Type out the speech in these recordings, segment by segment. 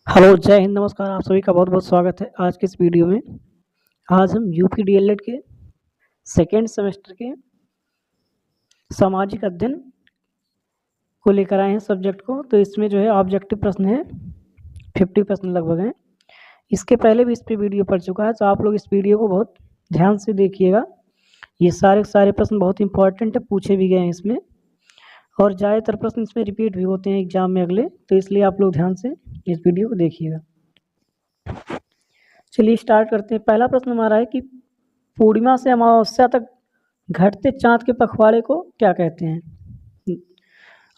Hello, जय हिंद, नमस्कार। आप सभी का बहुत बहुत स्वागत है आज के इस वीडियो में। आज हम यूपी डीएलएड के सेकेंड सेमेस्टर के सामाजिक अध्ययन को लेकर आए हैं सब्जेक्ट को। तो इसमें जो है ऑब्जेक्टिव प्रश्न है, 50 प्रश्न लगभग हैं। इसके पहले भी इस पर वीडियो पड़ चुका है, तो आप लोग इस वीडियो को बहुत ध्यान से देखिएगा। ये सारे प्रश्न बहुत इंपॉर्टेंट है, पूछे भी गए हैं इसमें, और ज़्यादातर प्रश्न इसमें रिपीट भी होते हैं एग्जाम में अगले, तो इसलिए आप लोग ध्यान से इस वीडियो को देखिएगा। चलिए स्टार्ट करते हैं। पहला प्रश्न हमारा है कि पूर्णिमा से अमावस्या तक घटते चांद के पखवाड़े को क्या कहते हैं?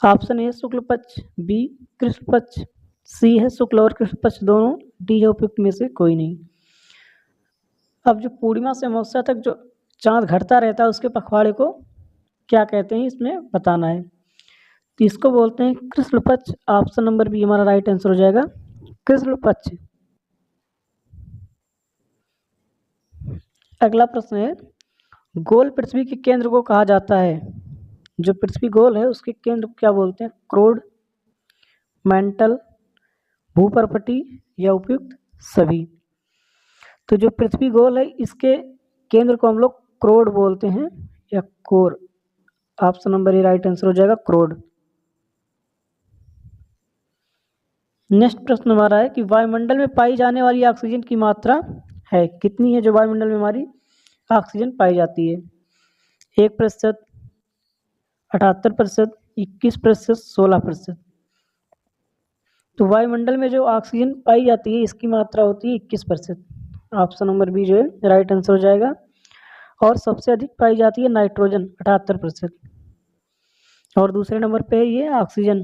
ऑप्शन ए शुक्ल पक्ष, बी कृष्ण पक्ष, सी है शुक्ल और कृष्ण पक्ष दोनों, डी है उपयुक्त में से कोई नहीं। अब जो पूर्णिमा से अमावस्या तक जो चांद घटता रहता है उसके पखवाड़े को क्या कहते हैं, इसमें बताना है। तो इसको बोलते हैं कृष्ण पक्ष। ऑप्शन नंबर बी हमारा राइट आंसर हो जाएगा, कृष्ण पक्ष। अगला प्रश्न है, गोल पृथ्वी के केंद्र को कहा जाता है। जो पृथ्वी गोल है उसके केंद्र को क्या बोलते हैं? क्रोड, मेंटल, भूपर्पटी या उपयुक्त सभी। तो जो पृथ्वी गोल है इसके केंद्र को हम लोग क्रोड बोलते हैं या core. Option number A right answer हो जाएगा, क्रोड। नेक्स्ट प्रश्न हमारा है कि वायुमंडल में पाई जाने वाली ऑक्सीजन की मात्रा है कितनी है? जो वायुमंडल में हमारी ऑक्सीजन पाई जाती है, 1%, 78%, 21%, 16%। तो वायुमंडल में जो ऑक्सीजन पाई जाती है इसकी मात्रा होती है 21%। ऑप्शन नंबर बी जो है राइट आंसर हो जाएगा। और सबसे अधिक पाई जाती है नाइट्रोजन, 78%, और दूसरे नंबर पे है ये ऑक्सीजन,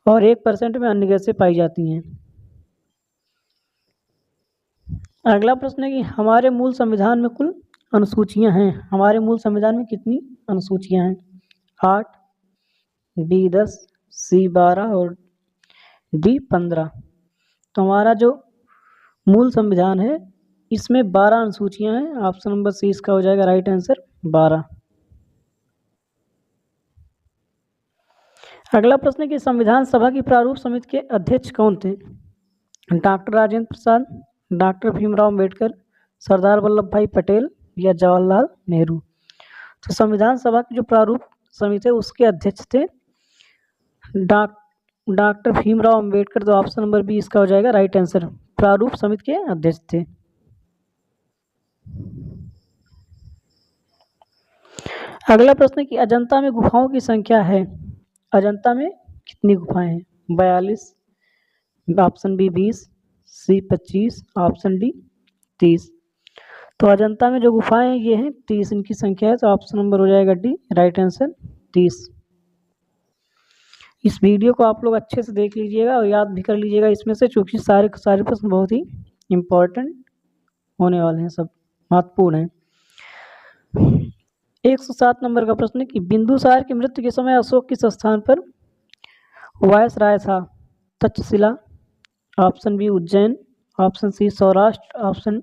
और 1% में अन्य गैसें पाई जाती हैं। अगला प्रश्न है कि हमारे मूल संविधान में कुल अनुसूचियां हैं। हमारे मूल संविधान में कितनी अनुसूचियां हैं? 8, बी 10, सी 12 और डी 15। तो हमारा जो मूल संविधान है इसमें 12 अनुसूचियां हैं। ऑप्शन नंबर सी इसका हो जाएगा राइट आंसर, 12। अगला प्रश्न है कि संविधान सभा की प्रारूप समिति के अध्यक्ष कौन थे? डॉक्टर राजेंद्र प्रसाद, डॉक्टर भीमराव अम्बेडकर, सरदार वल्लभ भाई पटेल या जवाहरलाल नेहरू। तो संविधान सभा की जो प्रारूप समिति है उसके अध्यक्ष थे डॉक्टर भीमराव अम्बेडकर। तो ऑप्शन नंबर बी इसका हो जाएगा राइट आंसर, प्रारूप समिति के अध्यक्ष थे। अगला प्रश्न है कि अजंता में गुफाओं की संख्या है। अजंता में कितनी गुफाएं हैं? 42, ऑप्शन बी 20, सी 25, ऑप्शन डी 30। तो अजंता में जो गुफाएं हैं ये हैं 30 इनकी संख्या है। तो ऑप्शन नंबर हो जाएगा डी राइट आंसर, 30। इस वीडियो को आप लोग अच्छे से देख लीजिएगा और याद भी कर लीजिएगा इसमें से, चूंकि सारे प्रश्न बहुत ही इम्पोर्टेंट होने वाले हैं, सब महत्वपूर्ण हैं। 107 नंबर का प्रश्न है कि बिंदुसार की मृत्यु के समय अशोक किस स्थान पर वायसराय था? Takshashila, option B Ujjain, option C Saurashtra, option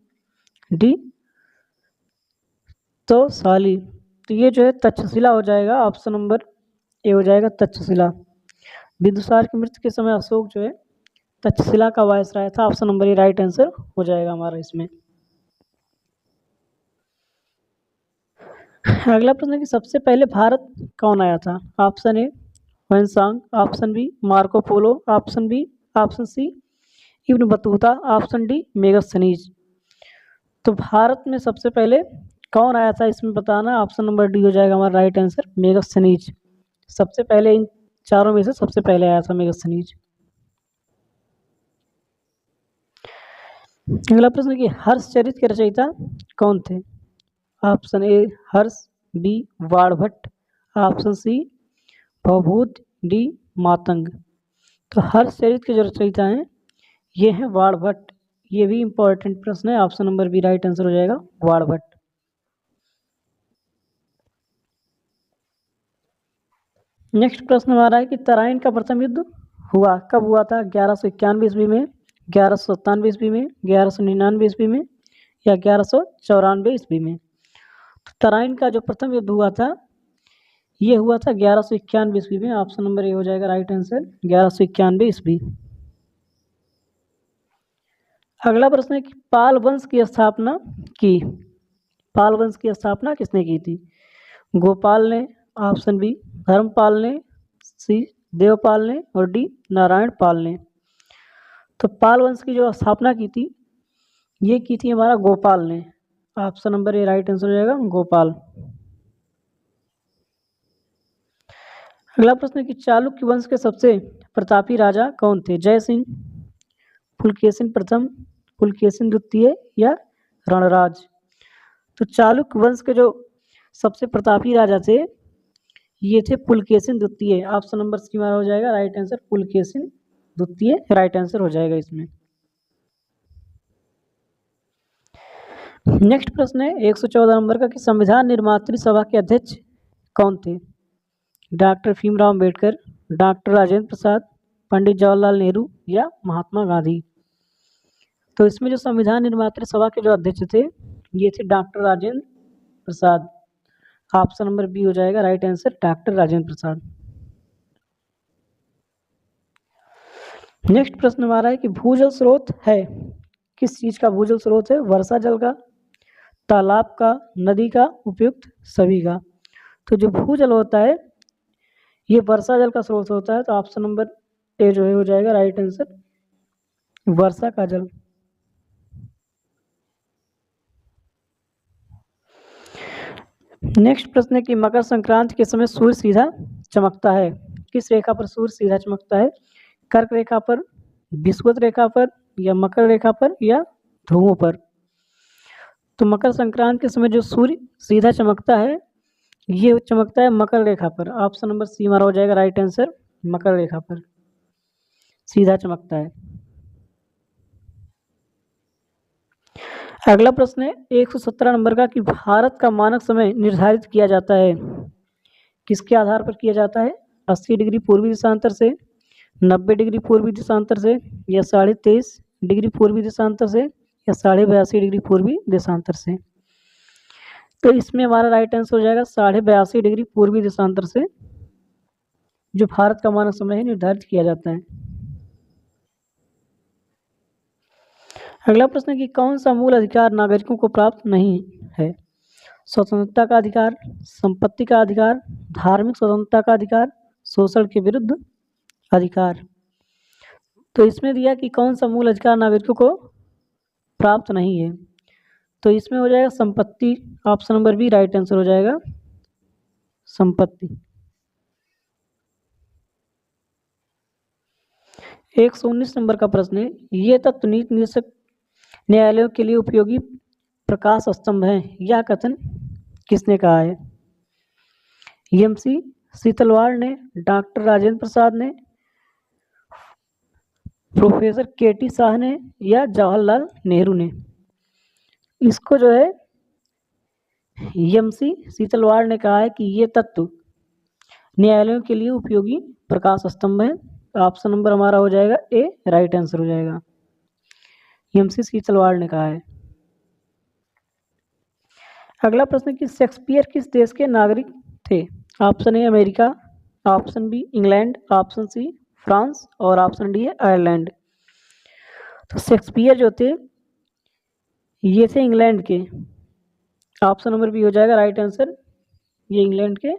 D Tosali. तो ये जो है तक्षशिला हो जाएगा। ऑप्शन नंबर ए हो जाएगा तक्षशिला। बिंदुसार की मृत्यु के समय अशोक जो है तक्षशिला का वायसराय था। Option number A right answer हो जाएगा हमारा इसमें। अगला प्रश्न है कि सबसे पहले भारत कौन आया था? Option A Hiuen Tsang, option B Marco Polo, option C Ibn Battuta, option D Megasthenes. तो भारत में सबसे पहले कौन आया था इसमें बताना। ऑप्शन नंबर डी हो जाएगा हमारा राइट आंसर, मेगस्थनीज। सबसे पहले इन चारों में से सबसे पहले आया था मेगस्थनीज। अगला प्रश्न है कि हर्षचरित के रचयिता कौन थे? Option A Harsha, B Banabhatta, option C Bhavabhuti, D Matanga. तो हर्षचरित के जो रचयिता हैं ये हैं वाणभट्ट। ये भी इंपॉर्टेंट प्रश्न है। Option number B right answer हो जाएगा, वाणभट्ट। नेक्स्ट प्रश्न हमारा है कि तराइन का प्रथम युद्ध कब हुआ था? 1191 ईस्वी में, 1197 ईस्वी में, 1199 ईस्वी में या 1194 ईस्वी में? तो तराइन का जो प्रथम युद्ध हुआ था ये हुआ था 1191 ईस्वी में। ऑप्शन नंबर ए हो जाएगा राइट आंसर, 1191 ईस्वी। अगला प्रश्न है कि पाल वंश की स्थापना की। पाल वंश की स्थापना किसने की थी? गोपाल ने, ऑप्शन बी धर्मपाल ने, सी देवपाल ने और डी नारायण पाल ने। तो पाल वंश की जो स्थापना की थी ये की थी हमारा गोपाल ने। Option number A right answer हो जाएगा गोपाल। अगला प्रश्न है कि चालुक्य वंश के सबसे प्रतापी राजा कौन थे? जय सिंह, पुलकेशिन प्रथम, पुलकेशिन द्वितीय या रणराज? तो चालुक्य वंश के जो सबसे प्रतापी राजा थे ये थे पुलकेशिन द्वितीय। ऑप्शन नंबर सी हमारा हो जाएगा राइट आंसर, पुलकेशिन द्वितीय राइट आंसर हो जाएगा इसमें। नेक्स्ट प्रश्न है 114 नंबर का कि संविधान निर्मात्री सभा के अध्यक्ष कौन थे? डॉक्टर भीमराव अम्बेडकर, डॉक्टर राजेंद्र प्रसाद, पंडित जवाहरलाल नेहरू या महात्मा गांधी? तो इसमें जो संविधान निर्मात्री सभा के जो अध्यक्ष थे ये थे doctor Rajendra Prasad. Option number B हो जाएगा right answer, doctor Rajendra Prasad. Next प्रश्न हमारा है कि भूजल स्रोत है, किस चीज का भूजल स्रोत है? वर्षा जल का, तालाब का, नदी का, उपयुक्त सभी का? तो जो भूजल होता है ये वर्षा जल का स्रोत होता है। तो ऑप्शन नंबर ए जो है हो जाएगा राइट आंसर, वर्षा का जल। नेक्स्ट प्रश्न है कि मकर संक्रांति के समय सूर्य सीधा चमकता है, किस रेखा पर सूर्य सीधा चमकता है? कर्क रेखा पर, विषुवत रेखा पर या मकर रेखा पर या ध्रुवों पर? तो मकर संक्रांति के समय जो सूर्य सीधा चमकता है ये चमकता है मकर रेखा पर। ऑप्शन नंबर सी हमारा हो जाएगा राइट आंसर, मकर रेखा पर सीधा चमकता है। अगला प्रश्न है 117 नंबर का कि भारत का मानक समय निर्धारित किया जाता है, किसके आधार पर किया जाता है? 80 डिग्री पूर्वी देशांतर से, 90 डिग्री पूर्वी देशांतर से या 23.5 डिग्री पूर्वी देशांतर से या 82.5 डिग्री पूर्वी देशांतर से? तो इसमें हमारा राइट आंसर हो जाएगा 82.5 डिग्री पूर्वी देशांतर से जो भारत का मानक समय है निर्धारित किया जाता है। अगला प्रश्न है कि कौन सा मूल अधिकार नागरिकों को प्राप्त नहीं है? स्वतंत्रता का अधिकार, संपत्ति का अधिकार, धार्मिक स्वतंत्रता का अधिकार, शोषण के विरुद्ध अधिकार? तो इसमें दिया कि कौन सा मूल अधिकार नागरिकों को प्राप्त नहीं है, तो इसमें हो जाएगा संपत्ति। Option number B right answer हो जाएगा, संपत्ति। 119 नंबर का प्रश्न है ये तत्व नीति निर्देशक न्यायालयों के लिए उपयोगी प्रकाश स्तंभ है, यह कथन किसने कहा है? एमसी सीतलवाड़ ने, डॉक्टर राजेंद्र प्रसाद ने, प्रोफेसर केटी शाह ने या जवाहरलाल नेहरू ने? इसको जो है एमसी सीतलवाड़ ने कहा है कि ये तत्व न्यायालयों के लिए उपयोगी प्रकाश स्तंभ है। तो ऑप्शन नंबर हमारा हो जाएगा ए राइट आंसर हो जाएगा, एमसी सीतलवाड़ ने कहा है। अगला प्रश्न कि शेक्सपियर किस देश के नागरिक थे? Option A America, option B England, option C France और ऑप्शन डी है आयरलैंड। तो शेक्सपियर जो थे ये थे इंग्लैंड के। ऑप्शन नंबर बी हो जाएगा राइट आंसर, ये इंग्लैंड के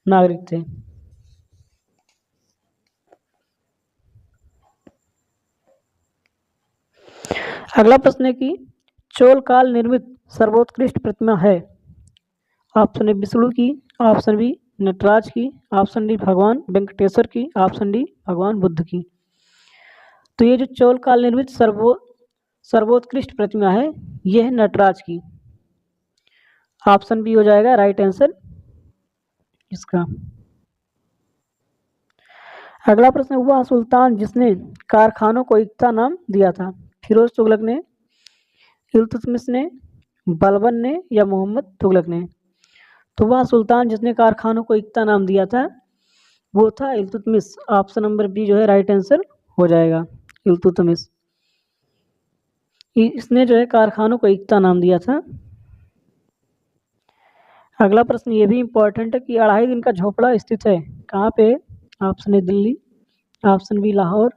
नागरिक थे। अगला प्रश्न है कि चोल काल निर्मित सर्वोत्कृष्ट प्रतिमा है? ऑप्शन ए विष्णु की, ऑप्शन बी नटराज की, ऑप्शन डी भगवान वेंकटेश्वर की, ऑप्शन डी भगवान बुद्ध की? तो ये जो चोल काल निर्मित सर्वोत्कृष्ट प्रतिमा है ये है नटराज की। ऑप्शन बी हो जाएगा राइट आंसर इसका। अगला प्रश्न, वह सुल्तान जिसने कारखानों को एकता नाम दिया था? फिरोज तुगलक ने, इल्तुतमिश ने, बलबन ने या मोहम्मद तुगलक ने? तो वह सुल्तान जिसने कारखानों को एकता नाम दिया था वो था इल्तुतमिश। ऑप्शन नंबर बी जो है राइट आंसर हो जाएगा, इल्तुतमिश। इसने जो है कारखानों को एकता नाम दिया था। अगला प्रश्न ये भी इंपॉर्टेंट है कि 2.5 दिन का झोपड़ा स्थित है कहाँ पे? Option A Delhi, option B Lahore,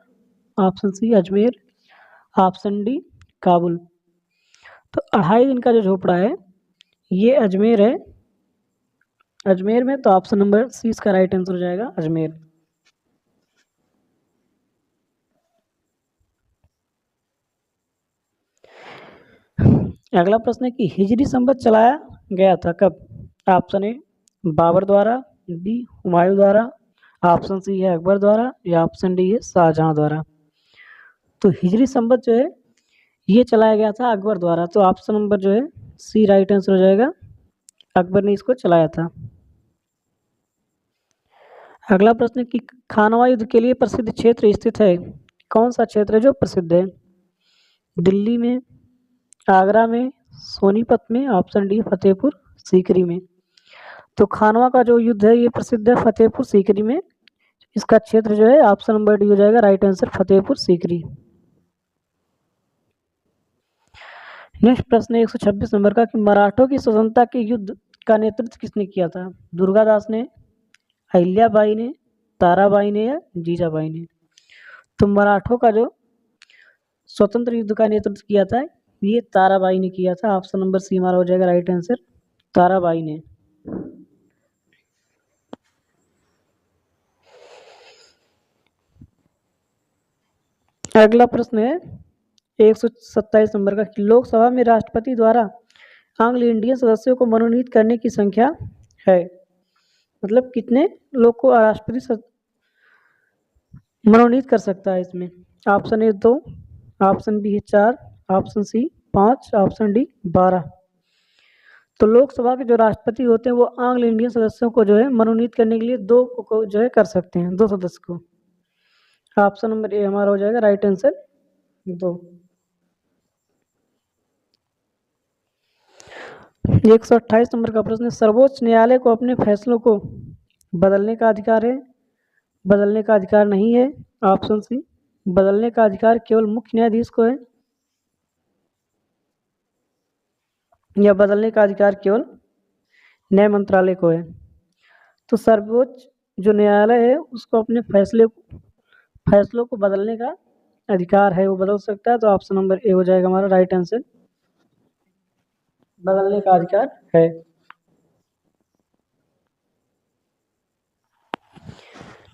option C Ajmer, option D Kabul. तो 2.5 दिन का जो झोपड़ा है ये अजमेर है, अजमेर में। तो ऑप्शन नंबर सी इसका राइट आंसर हो जाएगा, अजमेर। अगला प्रश्न है कि हिजरी संवत चलाया गया था कब? ऑप्शन ए बाबर द्वारा, बी हुमायूं द्वारा, ऑप्शन सी है अकबर द्वारा, या ऑप्शन डी है शाहजहां द्वारा। तो हिजरी संवत जो है ये चलाया गया था अकबर द्वारा। तो ऑप्शन नंबर जो है सी राइट आंसर हो जाएगा, अकबर ने इसको चलाया था। अगला प्रश्न है कि खानवा युद्ध के लिए प्रसिद्ध क्षेत्र स्थित है। कौन सा क्षेत्र है जो प्रसिद्ध है? दिल्ली में, आगरा में, सोनीपत में, ऑप्शन डी फतेहपुर सीकरी में। तो खानवा का जो युद्ध है ये प्रसिद्ध है फतेहपुर सीकरी में। इसका क्षेत्र जो है ऑप्शन नंबर डी हो जाएगा, right answer Fatehpur Sikri. Next प्रश्न है 126 नंबर का कि मराठों की स्वतंत्रता के युद्ध का नेतृत्व किसने किया था? दुर्गादास ने, अहिल्याबाई ने, ताराबाई ने, या जीजाबाई ने। तो मराठों का जो स्वतंत्र युद्ध का नेतृत्व किया था ये ताराबाई ने किया था। ऑप्शन नंबर सी हमारा हो जाएगा राइट आंसर, ताराबाई ने। अगला प्रश्न है 127 नंबर का कि लोकसभा में राष्ट्रपति द्वारा आंग्ल इंडियन सदस्यों को मनोनीत करने की संख्या है। मतलब कितने लोग को राष्ट्रपति मनोनीत कर सकता है इसमें? ऑप्शन ए 2, ऑप्शन बी है 4, ऑप्शन सी 5, ऑप्शन डी 12। तो लोकसभा के जो राष्ट्रपति होते हैं वो आंग्ल इंडियन सदस्यों को जो है मनोनीत करने के लिए 2 को जो है कर सकते हैं, 2 सदस्य को। ऑप्शन नंबर ए हमारा हो जाएगा राइट आंसर 2। 128 नंबर का प्रश्न है सर्वोच्च न्यायालय को अपने फैसलों को बदलने का अधिकार है, बदलने का अधिकार नहीं है। ऑप्शन सी बदलने का अधिकार केवल मुख्य न्यायाधीश को है, या बदलने का अधिकार केवल न्याय मंत्रालय को है। तो सर्वोच्च जो न्यायालय है उसको अपने फैसलों को बदलने का अधिकार है, वो बदल सकता है। तो ऑप्शन नंबर ए हो जाएगा हमारा राइट आंसर, बदलने का अधिकार है।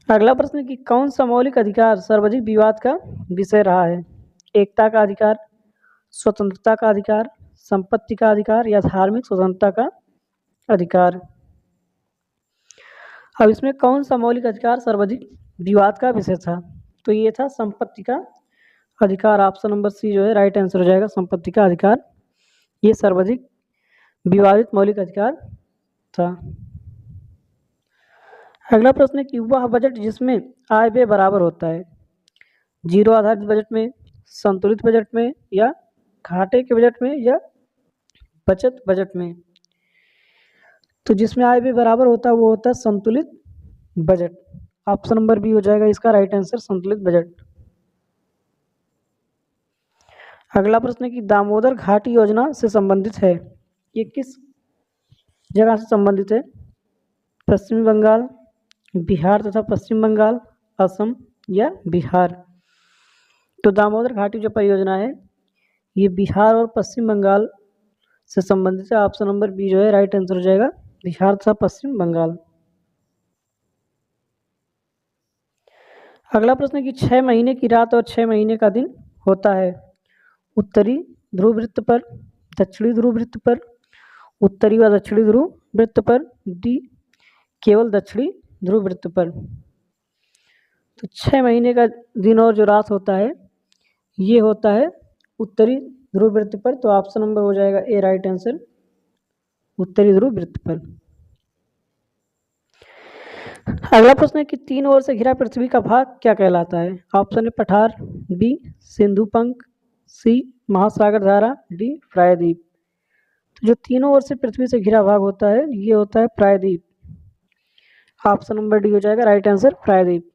अगला प्रश्न कि कौन सा मौलिक अधिकार सर्वाधिक विवाद का विषय रहा है? एकता का अधिकार, स्वतंत्रता का अधिकार, संपत्ति का अधिकार, या धार्मिक स्वतंत्रता का अधिकार। अब इसमें कौन सा मौलिक अधिकार सर्वाधिक विवाद का विषय था? तो ये था संपत्ति का अधिकार। ऑप्शन नंबर सी जो है राइट आंसर हो जाएगा, संपत्ति का अधिकार ये सर्वाधिक विवादित मौलिक अधिकार था। अगला प्रश्न है कि वह बजट जिसमें आय व्यय बराबर होता है, जीरो आधारित बजट में, संतुलित बजट में, या घाटे के बजट में, या बचत बजट में। तो जिसमें आय व्यय बराबर होता है वो होता है संतुलित बजट। ऑप्शन नंबर बी हो जाएगा इसका राइट आंसर, संतुलित बजट। अगला प्रश्न है कि दामोदर घाटी योजना से संबंधित है, ये किस जगह से संबंधित है? पश्चिमी बंगाल, बिहार तथा पश्चिम बंगाल, असम, या बिहार। तो दामोदर घाटी जो परियोजना है ये बिहार और पश्चिम बंगाल से संबंधित है। ऑप्शन नंबर बी जो है राइट आंसर हो जाएगा, बिहार तथा पश्चिम बंगाल। अगला प्रश्न है कि 6 महीने की रात और 6 महीने का दिन होता है उत्तरी ध्रुव वृत्त पर, दक्षिणी ध्रुव वृत्त पर, उत्तरी व दक्षिणी ध्रुव वृत्त पर, डी केवल दक्षिणी ध्रुव वृत्त पर। तो 6 महीने का दिन और जो रात होता है ये होता है उत्तरी ध्रुव वृत्त पर। तो ऑप्शन नंबर हो जाएगा ए राइट आंसर, उत्तरी ध्रुव वृत्त पर। अगला प्रश्न है कि 3 ओर से घिरा पृथ्वी का भाग क्या कहलाता है? ऑप्शन ए पठार, बी सिंधु पंख, सी महासागर धारा, डी प्रायद्वीप। तो जो तीनों ओर से पृथ्वी से घिरा भाग होता है ये होता है प्रायद्वीप। ऑप्शन नंबर डी हो जाएगा राइट आंसर, प्रायद्वीप।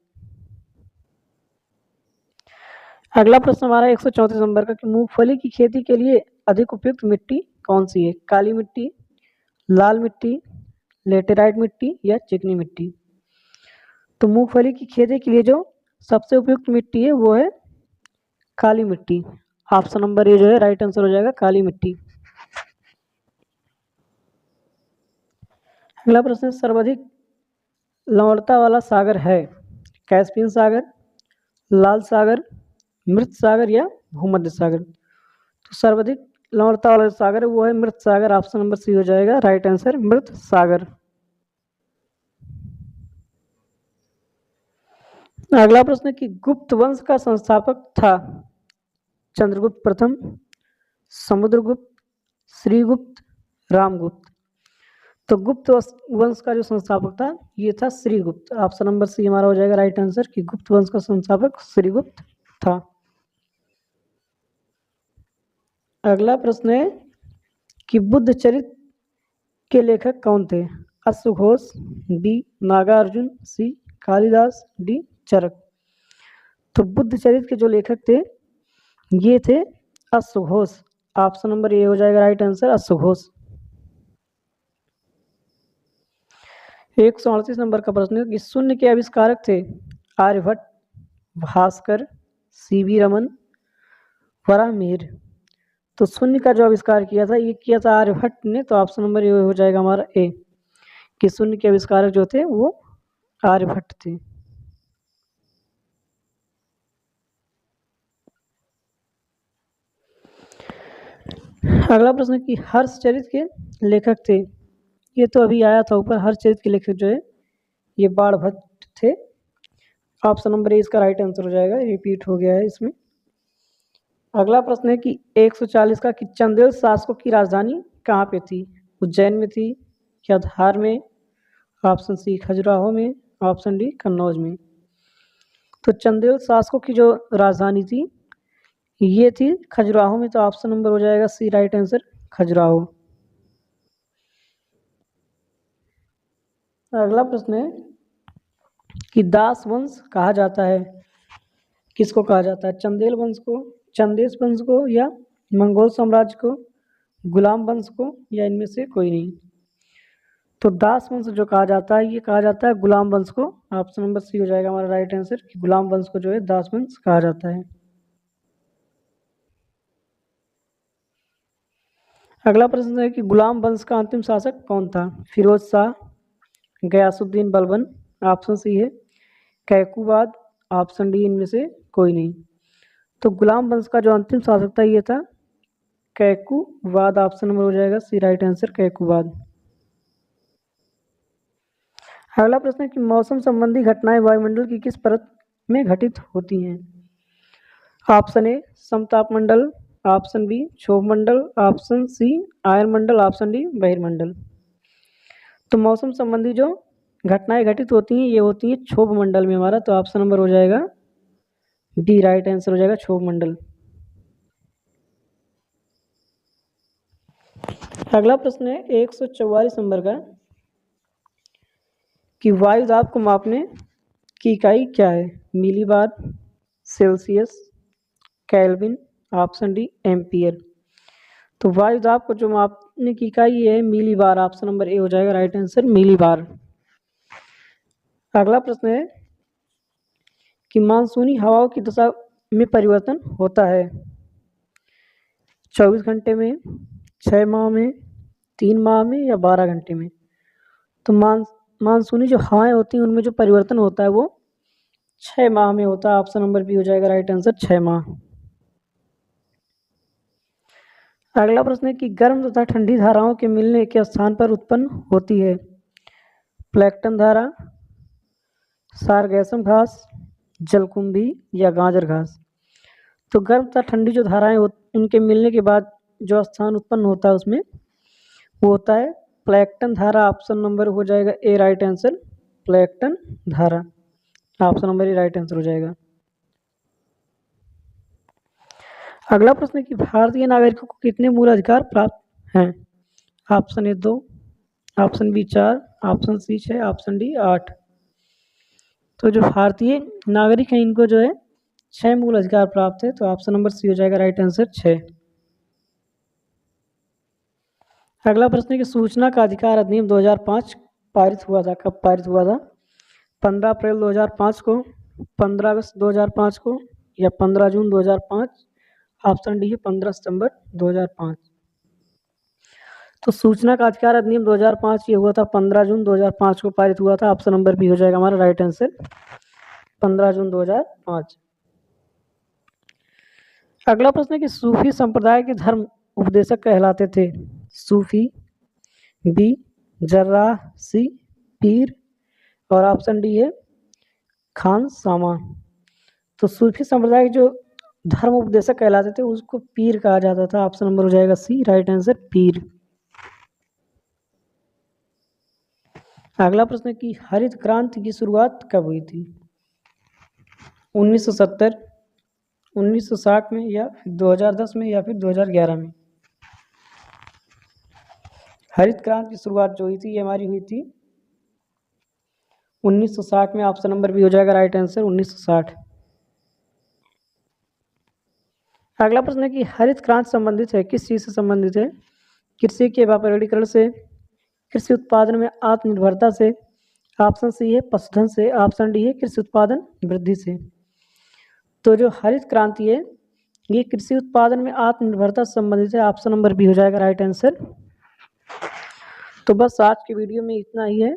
अगला प्रश्न हमारा 134 नंबर का कि मूंगफली की खेती के लिए अधिक उपयुक्त मिट्टी कौन सी है? काली मिट्टी, लाल मिट्टी, लेटेराइट मिट्टी, या चिकनी मिट्टी। तो मूंगफली की खेती के लिए जो सबसे उपयुक्त मिट्टी है वो है काली मिट्टी। ऑप्शन नंबर ए जो है राइट आंसर हो जाएगा काली मिट्टी। अगला प्रश्न, सर्वाधिक लवणता वाला सागर है? कैस्पियन सागर, लाल सागर, मृत सागर या भूमध्य सागर? तो सर्वाधिक लवणता वाला सागर है वो है मृत सागर। ऑप्शन नंबर सी हो जाएगा राइट आंसर मृत सागर। अगला प्रश्न कि गुप्त वंश का संस्थापक था? चंद्रगुप्त प्रथम, समुद्रगुप्त, श्रीगुप्त, रामगुप्त? तो गुप्त वंश का जो संस्थापक था ये था श्रीगुप्त। ऑप्शन नंबर सी हमारा हो जाएगा राइट आंसर कि गुप्त वंश का संस्थापक श्रीगुप्त था। अगला प्रश्न है कि बुद्ध चरित्र के लेखक कौन थे? अश्वघोष, बी नागार्जुन, सी कालिदास, डी चरक? तो बुद्ध चरित्र के जो लेखक थे ये थे अश्वघोष। ऑप्शन नंबर ए हो जाएगा राइट आंसर अश्वघोष। 138 नंबर का प्रश्न है कि शून्य के आविष्कारक थे? आर्यभट्ट, भास्कर, सीवी रमन, वराहमिहिर? तो शून्य का जो आविष्कार किया था ये किया था आर्यभट्ट ने। तो ऑप्शन नंबर ए हो जाएगा हमारा ए कि शून्य के आविष्कारक जो थे वो आर्यभट्ट थे। अगला प्रश्न कि हर्षचरित के लेखक थे? ये तो अभी आया था ऊपर। हर्षचरित के लेखक जो है ये बाणभट्ट थे। ऑप्शन नंबर ए इसका राइट आंसर हो जाएगा, रिपीट हो गया है इसमें। अगला प्रश्न है कि 140 का कि चंदेल शासकों की राजधानी कहाँ पे थी? उज्जैन में थी या धार में? ऑप्शन सी खजुराहो में, ऑप्शन डी कन्नौज में? तो चंदेल शासकों की जो राजधानी थी ये थी खजुराहो में। तो ऑप्शन नंबर हो जाएगा सी राइट आंसर खजुराहो। अगला प्रश्न है कि दास वंश कहा जाता है, किसको कहा जाता है? चंदेल वंश को, चंदेश वंश को, या मंगोल साम्राज्य को, गुलाम वंश को, या इनमें से कोई नहीं? तो दास वंश जो कहा जाता है ये कहा जाता है गुलाम वंश को। ऑप्शन नंबर सी हो जाएगा हमारा राइट आंसर कि गुलाम वंश को जो है दास वंश कहा जाता है। अगला प्रश्न है कि गुलाम वंश का अंतिम शासक कौन था? फिरोज शाह, गयासुद्दीन बलबन? ऑप्शन सी है कैकूबाद, ऑप्शन डी इनमें से कोई नहीं? तो गुलाम वंश का जो अंतिम शासक था ये था कैकूबाद। ऑप्शन नंबर हो जाएगा सी राइट आंसर कैकूबाद। अगला प्रश्न है कि मौसम संबंधी घटनाएं वायुमंडल की किस परत में घटित होती हैं? ऑप्शन ए समताप मंडल, ऑप्शन बी क्षोभ मंडल, ऑप्शन सी आयन मंडल, ऑप्शन डी बहिर्मंडल? तो मौसम संबंधी जो घटनाएं घटित होती हैं ये होती हैं क्षोभ मंडल में हमारा। तो ऑप्शन नंबर हो जाएगा डी राइट आंसर हो जाएगा क्षोभ मंडल। अगला प्रश्न है 144 नंबर का कि वायु दाब को मापने की इकाई क्या है? Millibar, Celsius, kelvin, option D ampere? तो वायु दाब को जो मापने की इकाई है मिलीबार। ऑप्शन नंबर ए हो जाएगा राइट आंसर मिलीबार। अगला प्रश्न है कि मानसूनी हवाओं की दिशा में परिवर्तन होता है 24 घंटे में, 6 माह में, 3 माह में, या 12 घंटे में? तो मानसूनी जो हवाएं होती हैं उनमें जो परिवर्तन होता है वो 6 माह में होता है। ऑप्शन नंबर बी हो जाएगा राइट आंसर 6 माह। अगला प्रश्न है कि गर्म तथा ठंडी धाराओं के मिलने के स्थान पर उत्पन्न होती है प्लैक्टन धारा, सारगैसम घास, जलकुंभी, या गाजर घास? तो गर्म तथा ठंडी जो धाराएं उनके मिलने के बाद जो स्थान उत्पन्न होता है उसमें वो होता है प्लैक्टन धारा। ऑप्शन नंबर हो जाएगा ए राइट आंसर प्लैक्टन धारा। Option number A right answer हो जाएगा। अगला प्रश्न है कि भारतीय नागरिकों को कितने मूल अधिकार प्राप्त हैं? Option A 2, option B 4, option C 6, option D 8? तो जो भारतीय नागरिक हैं इनको जो है 6 मूल अधिकार प्राप्त है। तो ऑप्शन नंबर सी हो जाएगा राइट आंसर 6। अगला प्रश्न है कि सूचना का अधिकार अधिनियम 2005 पारित हुआ था। कब पारित हुआ था? 15 अप्रैल 2005 को, 15 अगस्त 2005 को, या 15 जून 2005? ऑप्शन डी है 15 सितंबर 2005। तो सूचना का अधिकार अधिनियम 2005 ये हुआ था 15 जून 2005 को पारित हुआ था। ऑप्शन नंबर बी हो जाएगा हमारा राइट आंसर 15 जून 2005। अगला प्रश्न है कि सूफी संप्रदाय के धर्म उपदेशक कहलाते थे। सूफी, बी जर्राह, सी पीर और ऑप्शन डी है खान सामा। तो सूफी संप्रदाय के जो धर्म उपदेशक कहलाते थे उसको पीर कहा जाता था। ऑप्शन नंबर हो जाएगा सी राइट आंसर पीर। अगला प्रश्न है कि हरित क्रांति की शुरुआत कब हुई थी? 1970, 1960 में या फिर 2010 में या फिर 2011 में? हरित क्रांति की शुरुआत जो हुई थी ये हमारी हुई थी 1960 में। ऑप्शन नंबर भी हो जाएगा राइट आंसर 1960। अगला प्रश्न है कि हरित क्रांति संबंधित है किस चीज से संबंधित है? कृषि के व्यापारीकरण से, कृषि उत्पादन में आत्मनिर्भरता से, ऑप्शन सी है पशुधन से, ऑप्शन डी है कृषि उत्पादन वृद्धि से। तो जो हरित क्रांति है ये कृषि उत्पादन में आत्मनिर्भरता से संबंधित है। ऑप्शन नंबर बी हो जाएगा राइट आंसर। तो बस आज की वीडियो में इतना ही है।